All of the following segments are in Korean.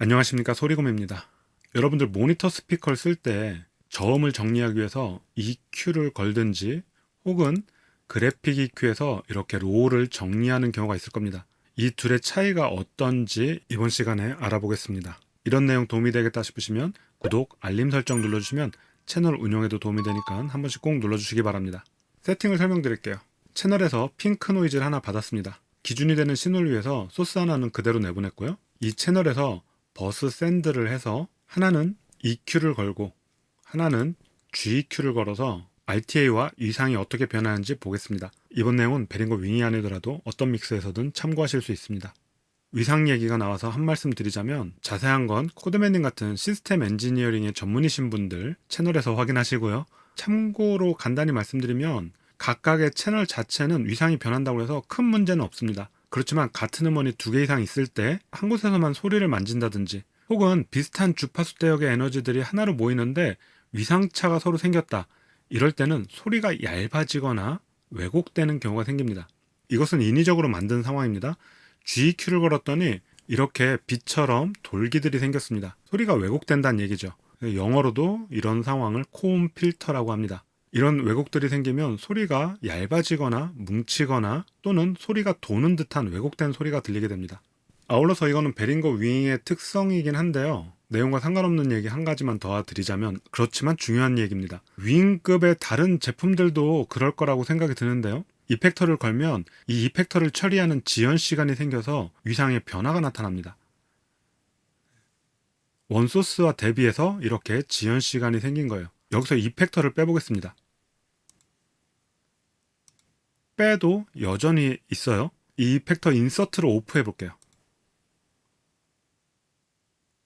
안녕하십니까, 소리곰입니다. 여러분들 모니터 스피커를 쓸 때 저음을 정리하기 위해서 EQ를 걸든지 혹은 그래픽 EQ에서 이렇게 로우를 정리하는 경우가 있을 겁니다. 이 둘의 차이가 어떤지 이번 시간에 알아보겠습니다. 이런 내용 도움이 되겠다 싶으시면 구독, 알림 설정 눌러주시면 채널 운영에도 도움이 되니까 한 번씩 꼭 눌러주시기 바랍니다. 세팅을 설명드릴게요. 채널에서 핑크 노이즈를 하나 받았습니다. 기준이 되는 신호를 위해서 소스 하나는 그대로 내보냈고요. 이 채널에서 버스 샌드를 해서 하나는 EQ를 걸고 하나는 GEQ를 걸어서 RTA와 위상이 어떻게 변하는지 보겠습니다. 이번 내용은 베링거 윙이 아니더라도 어떤 믹스에서든 참고하실 수 있습니다. 위상 얘기가 나와서 한 말씀 드리자면 자세한 건 코드맨님 같은 시스템 엔지니어링의 전문이신 분들 채널에서 확인하시고요. 참고로 간단히 말씀드리면 각각의 채널 자체는 위상이 변한다고 해서 큰 문제는 없습니다. 그렇지만 같은 음원이 두 개 이상 있을 때 한 곳에서만 소리를 만진다든지 혹은 비슷한 주파수 대역의 에너지들이 하나로 모이는데 위상차가 서로 생겼다. 이럴 때는 소리가 얇아지거나 왜곡되는 경우가 생깁니다. 이것은 인위적으로 만든 상황입니다. GEQ를 걸었더니 이렇게 빛처럼 돌기들이 생겼습니다. 소리가 왜곡된다는 얘기죠. 영어로도 이런 상황을 코음 필터라고 합니다. 이런 왜곡들이 생기면 소리가 얇아지거나 뭉치거나 또는 소리가 도는 듯한 왜곡된 소리가 들리게 됩니다. 아울러서 이거는 베링거 윙의 특성이긴 한데요. 내용과 상관없는 얘기 한 가지만 더 드리자면 그렇지만 중요한 얘기입니다. 윙급의 다른 제품들도 그럴 거라고 생각이 드는데요. 이펙터를 걸면 이 이펙터를 처리하는 지연 시간이 생겨서 위상의 변화가 나타납니다. 원소스와 대비해서 이렇게 지연 시간이 생긴 거예요. 여기서 이펙터를 빼보겠습니다. 빼도 여전히 있어요. 이 이펙터 인서트를 오프해 볼게요.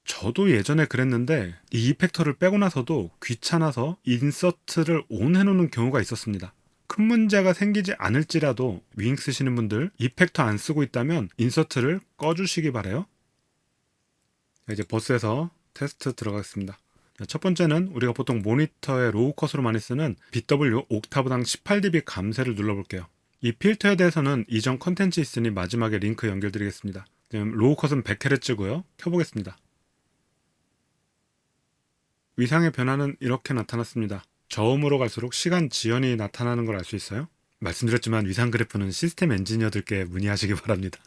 저도 예전에 그랬는데 이 이펙터를 빼고 나서도 귀찮아서 인서트를 온 해놓는 경우가 있었습니다. 큰 문제가 생기지 않을지라도 윙 쓰시는 분들 이펙터 안 쓰고 있다면 인서트를 꺼주시기 바래요. 이제 버스에서 테스트 들어가겠습니다. 첫 번째는 우리가 보통 모니터의 로우 컷으로 많이 쓰는 BW 옥타브당 18dB 감쇄를 눌러볼게요. 이 필터에 대해서는 이전 컨텐츠 있으니 마지막에 링크 연결드리겠습니다. 로우 컷은 100Hz고요. 켜보겠습니다. 위상의 변화는 이렇게 나타났습니다. 저음으로 갈수록 시간 지연이 나타나는 걸 알 수 있어요. 말씀드렸지만 위상 그래프는 시스템 엔지니어들께 문의하시기 바랍니다.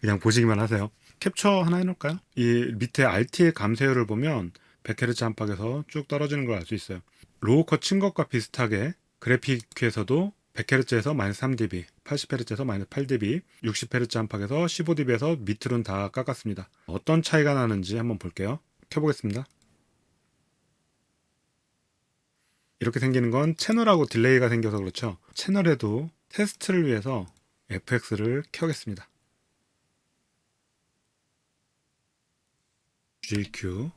그냥 보시기만 하세요. 캡처 하나 해놓을까요? 이 밑에 RT의 감쇄율을 보면 100Hz 안팎에서 쭉 떨어지는 걸 알 수 있어요. 로우 컷 친 것과 비슷하게 그래픽에서도 100Hz에서 -3dB, 80Hz에서 -8dB, 60Hz 안팎에서 15dB에서 밑으로는 다 깎았습니다. 어떤 차이가 나는지 한번 볼게요. 켜보겠습니다. 이렇게 생기는 건 채널하고 딜레이가 생겨서 그렇죠. 채널에도 테스트를 위해서 FX를 켜겠습니다. GQ.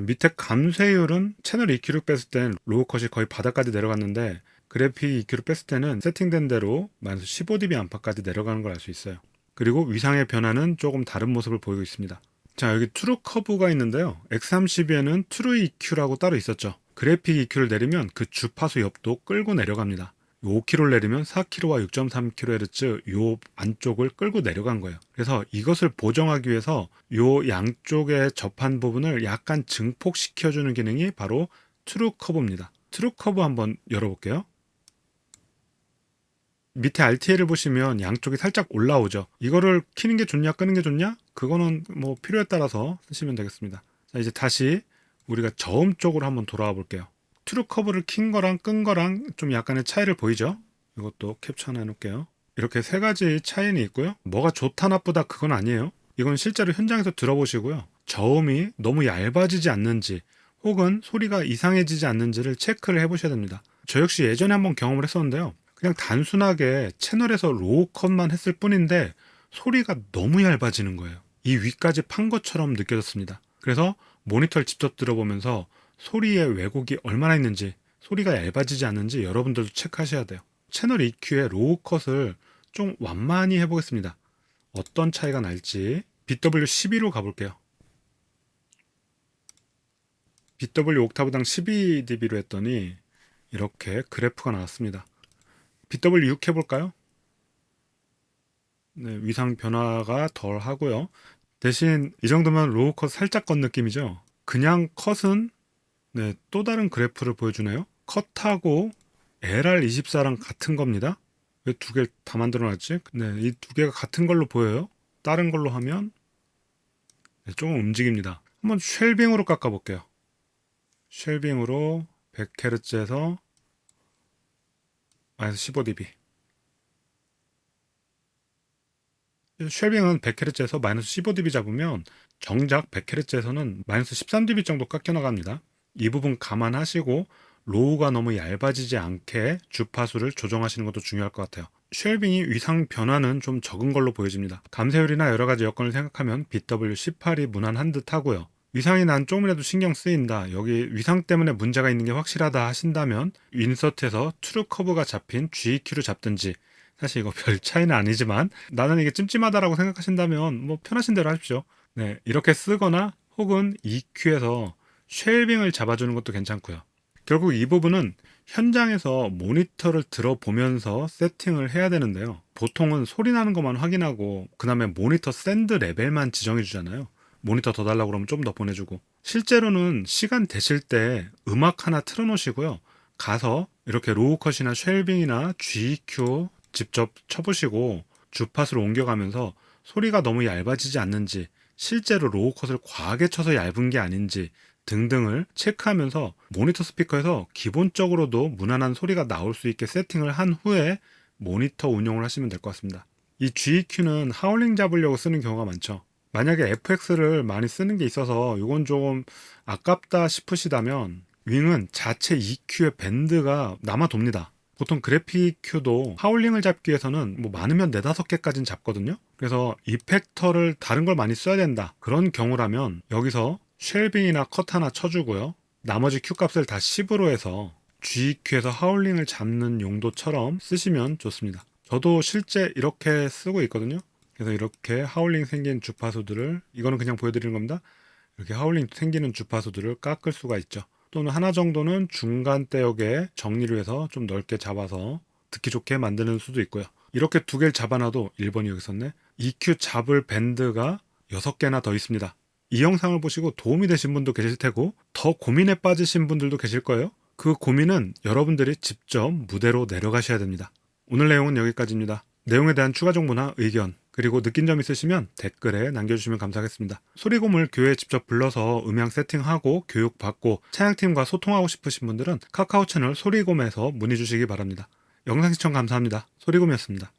밑에 감쇄율은 채널 EQ를 뺐을 땐 로우 컷이 거의 바닥까지 내려갔는데 그래픽 EQ를 뺐을 때는 세팅된 대로 -15dB 안팎까지 내려가는 걸 알 수 있어요. 그리고 위상의 변화는 조금 다른 모습을 보이고 있습니다. 자, 여기 트루 커브가 있는데요. X30에는 트루 EQ라고 따로 있었죠. 그래픽 EQ를 내리면 그 주파수 옆도 끌고 내려갑니다. 5kg를 내리면 4kg와 6.3kHz 요 안쪽을 끌고 내려간 거예요. 그래서 이것을 보정하기 위해서 요 양쪽에 접한 부분을 약간 증폭시켜주는 기능이 바로 트루 커브입니다. 트루 커브 한번 열어볼게요. 밑에 RTA를 보시면 양쪽이 살짝 올라오죠. 이거를 키는 게 좋냐 끄는 게 좋냐? 그거는 뭐 필요에 따라서 쓰시면 되겠습니다. 자, 이제 다시 우리가 저음 쪽으로 한번 돌아와 볼게요. 트루 커브를 킨 거랑 끈 거랑 좀 약간의 차이를 보이죠? 이것도 캡처 하나 해놓을게요. 이렇게 세 가지 차이는 있고요. 뭐가 좋다 나쁘다 그건 아니에요. 이건 실제로 현장에서 들어보시고요. 저음이 너무 얇아지지 않는지 혹은 소리가 이상해지지 않는지를 체크를 해보셔야 됩니다. 저 역시 예전에 한번 경험을 했었는데요. 그냥 단순하게 채널에서 로우 컷만 했을 뿐인데 소리가 너무 얇아지는 거예요. 이 위까지 판 것처럼 느껴졌습니다. 그래서 모니터를 직접 들어보면서 소리의 왜곡이 얼마나 있는지 소리가 얇아지지 않는지 여러분들도 체크하셔야 돼요. 채널 EQ의 로우 컷을 좀 완만히 해보겠습니다. 어떤 차이가 날지 BW12로 가볼게요. BW 옥타브당 12dB로 했더니 이렇게 그래프가 나왔습니다. BW6 해볼까요? 네, 위상 변화가 덜 하고요. 대신 이 정도면 로우 컷 살짝 건 느낌이죠. 그냥 컷은 네, 또 다른 그래프를 보여주네요. 컷하고 LR24랑 같은 겁니다. 왜 두 개 다 만들어놨지? 네, 이 두 개가 같은 걸로 보여요. 다른 걸로 하면 네, 조금 움직입니다. 한번 쉘빙으로 깎아볼게요. 쉘빙으로 100Hz에서 마이너스 15dB. 쉘빙은 100Hz에서 마이너스 15dB 잡으면 정작 100Hz에서는 마이너스 13dB 정도 깎여 나갑니다. 이 부분 감안하시고 로우가 너무 얇아지지 않게 주파수를 조정하시는 것도 중요할 것 같아요. 쉘빙이 위상 변화는 좀 적은 걸로 보여집니다. 감쇄율이나 여러 가지 여건을 생각하면 BW18이 무난한 듯 하고요. 위상이 난 조금이라도 신경 쓰인다, 여기 위상 때문에 문제가 있는 게 확실하다 하신다면 인서트에서 트루 커브가 잡힌 GEQ를 잡든지, 사실 이거 별 차이는 아니지만 나는 이게 찜찜하다라고 생각하신다면 뭐 편하신 대로 하십시오. 네, 이렇게 쓰거나 혹은 EQ에서 쉘빙을 잡아주는 것도 괜찮고요. 결국 이 부분은 현장에서 모니터를 들어보면서 세팅을 해야 되는데요. 보통은 소리 나는 것만 확인하고 그 다음에 모니터 샌드 레벨만 지정해 주잖아요. 모니터 더 달라고 그러면 좀 더 보내주고, 실제로는 시간 되실 때 음악 하나 틀어놓으시고요. 가서 이렇게 로우 컷이나 쉘빙이나 GEQ 직접 쳐보시고 주파수를 옮겨가면서 소리가 너무 얇아지지 않는지, 실제로 로우 컷을 과하게 쳐서 얇은 게 아닌지 등등을 체크하면서 모니터 스피커에서 기본적으로도 무난한 소리가 나올 수 있게 세팅을 한 후에 모니터 운용을 하시면 될 것 같습니다. 이 GEQ는 하울링 잡으려고 쓰는 경우가 많죠. 만약에 FX를 많이 쓰는 게 있어서 이건 조금 아깝다 싶으시다면 윙은 자체 EQ의 밴드가 남아 돕니다. 보통 그래픽 EQ도 하울링을 잡기 위해서는 뭐 많으면 4, 5개까지는 잡거든요. 그래서 이펙터를 다른 걸 많이 써야 된다, 그런 경우라면 여기서 쉘빙이나 컷 하나 쳐주고요. 나머지 Q 값을 다 10으로 해서 GEQ에서 하울링을 잡는 용도처럼 쓰시면 좋습니다. 저도 실제 이렇게 쓰고 있거든요. 그래서 이렇게 하울링 생긴 주파수들을, 이거는 그냥 보여드리는 겁니다. 이렇게 하울링 생기는 주파수들을 깎을 수가 있죠. 또는 하나 정도는 중간 대역에 정리를 해서 좀 넓게 잡아서 듣기 좋게 만드는 수도 있고요. 이렇게 두 개를 잡아놔도 1번이 여기 있었네. EQ 잡을 밴드가 6개나 더 있습니다. 이 영상을 보시고 도움이 되신 분도 계실 테고 더 고민에 빠지신 분들도 계실 거예요. 그 고민은 여러분들이 직접 무대로 내려가셔야 됩니다. 오늘 내용은 여기까지입니다. 내용에 대한 추가 정보나 의견, 그리고 느낀 점 있으시면 댓글에 남겨주시면 감사하겠습니다. 소리곰을 교회에 직접 불러서 음향 세팅하고 교육받고 차양팀과 소통하고 싶으신 분들은 카카오 채널 소리곰에서 문의 주시기 바랍니다. 영상 시청 감사합니다. 소리곰이었습니다.